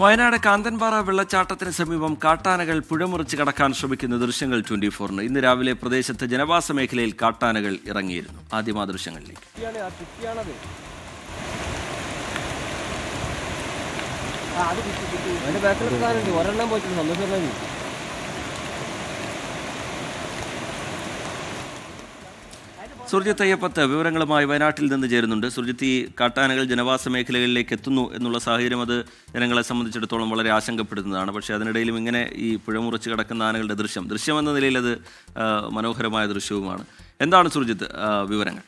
വയനാട് കാന്തൻപാറ വെള്ളച്ചാട്ടത്തിന് സമീപം കാട്ടാനകൾ പുഴമുറിച്ച് കടക്കാൻ ശ്രമിക്കുന്ന ദൃശ്യങ്ങൾ 24-ന്. ഇന്ന് രാവിലെ പ്രദേശത്ത് ജനവാസ മേഖലയിൽ കാട്ടാനകൾ ഇറങ്ങിയിരുന്നു. ആദ്യം ആ ദൃശ്യങ്ങളിലേക്ക്. സുർജിത്ത് അയ്യപ്പത്ത് വിവരങ്ങളുമായി വയനാട്ടിൽ നിന്ന് ചേരുന്നുണ്ട്. സുർജിത്ത്, ഈ കാട്ടാനകൾ ജനവാസ മേഖലകളിലേക്ക് എത്തുന്നു എന്നുള്ള സാഹചര്യം അത് ജനങ്ങളെ സംബന്ധിച്ചിടത്തോളം വളരെ ആശങ്കപ്പെടുന്നതാണ്. പക്ഷേ അതിനിടയിലും ഇങ്ങനെ ഈ പുഴമുറിച്ച് കിടക്കുന്ന ആനകളുടെ ദൃശ്യം എന്ന നിലയിൽ അത് മനോഹരമായ ദൃശ്യവുമാണ്. എന്താണ് സുർജിത്ത് വിവരങ്ങൾ?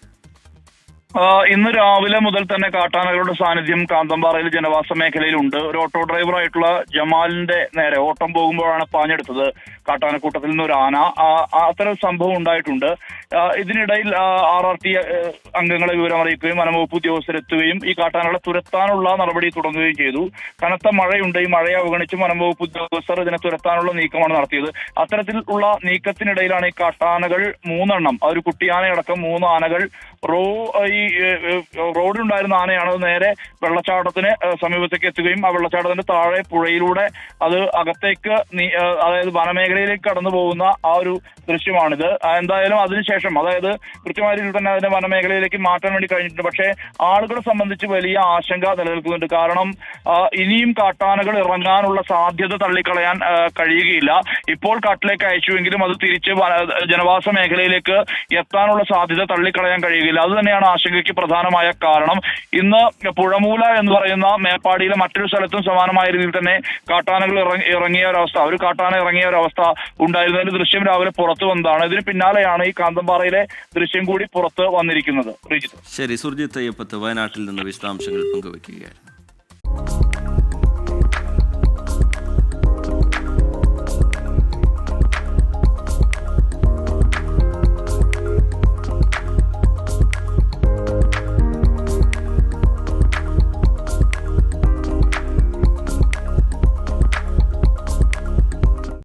ഇന്ന് രാവിലെ മുതൽ തന്നെ കാട്ടാനകളുടെ സാന്നിധ്യം കാന്തൻപാറയിൽ ജനവാസ മേഖലയിലുണ്ട്. ഒരു ഓട്ടോ ഡ്രൈവറായിട്ടുള്ള ജമാലിന്റെ നേരെ ഓട്ടം പോകുമ്പോഴാണ് പാഞ്ഞെടുത്തത് കാട്ടാനക്കൂട്ടത്തിൽ നിന്ന് ഒരു ആന. അത്തരം സംഭവം ഉണ്ടായിട്ടുണ്ട്. ഇതിനിടയിൽ RRT അംഗങ്ങളെ വിവരം അറിയിക്കുകയും വനംവകുപ്പ് ഉദ്യോഗസ്ഥരെത്തുകയും ഈ കാട്ടാനകളെ തുരത്താനുള്ള നടപടി തുടങ്ങുകയും ചെയ്തു. കനത്ത മഴയുണ്ട്. ഈ മഴയെ അവഗണിച്ച് വനംവകുപ്പ് ഉദ്യോഗസ്ഥർ ഇതിനെ തുരത്താനുള്ള നീക്കമാണ് നടത്തിയത്. അത്തരത്തിലുള്ള നീക്കത്തിനിടയിലാണ് ഈ കാട്ടാനകൾ 3 എണ്ണം, ഒരു കുട്ടിയാനയടക്കം 3 ആനകൾ ഈ റോഡിലുണ്ടായിരുന്ന ആനയാണ് നേരെ വെള്ളച്ചാട്ടത്തിന് സമീപത്തേക്ക് എത്തുകയും ആ വെള്ളച്ചാട്ടത്തിന്റെ താഴെ പുഴയിലൂടെ അത് അകത്തേക്ക് അതായത് വനമേഖലയിലേക്ക് കടന്നു പോകുന്ന ആ ഒരു ദൃശ്യമാണിത്. എന്തായാലും അതിനുശേഷം അതായത് കൃത്യമായ രീതിയിൽ തന്നെ അതിന്റെ വനമേഖലയിലേക്ക് മാറ്റാൻ വേണ്ടി കഴിഞ്ഞിട്ടുണ്ട്. പക്ഷേ ആളുകളെ സംബന്ധിച്ച് വലിയ ആശങ്ക നിലനിൽക്കുന്നുണ്ട്. കാരണം ഇനിയും കാട്ടാനകൾ ഇറങ്ങാനുള്ള സാധ്യത തള്ളിക്കളയാൻ കഴിയുകയില്ല. ഇപ്പോൾ കാട്ടിലേക്ക് അയച്ചുവെങ്കിലും അത് തിരിച്ച് ജനവാസ മേഖലയിലേക്ക് എത്താനുള്ള സാധ്യത തള്ളിക്കളയാൻ കഴിയുകയില്ല. അത് തന്നെയാണ് ആശങ്കയ്ക്ക് പ്രധാനമായ കാരണം. ഇന്ന് പുഴമൂല എന്ന് പറയുന്ന മേപ്പാടിയിലെ മറ്റൊരു സ്ഥലത്തും സമാനമായ രീതിയിൽ തന്നെ കാട്ടാനകൾ ഇറങ്ങിയ ഒരു കാട്ടാന ഇറങ്ങിയ ഒരവസ്ഥ ഉണ്ടായിരുന്നതിന്റെ ദൃശ്യം രാവിലെ പുറത്തു വന്നതാണ്. ഇതിന് പിന്നാലെയാണ് ഈ കാന്തൻപാറയിലെ ദൃശ്യം കൂടി പുറത്ത് വന്നിരിക്കുന്നത്. ശരി, സുർജിത്ത് അയ്യപ്പത്ത് വയനാട്ടിൽ നിന്ന് വിശദാംശങ്ങൾ പങ്കുവയ്ക്കുകയായിരുന്നു.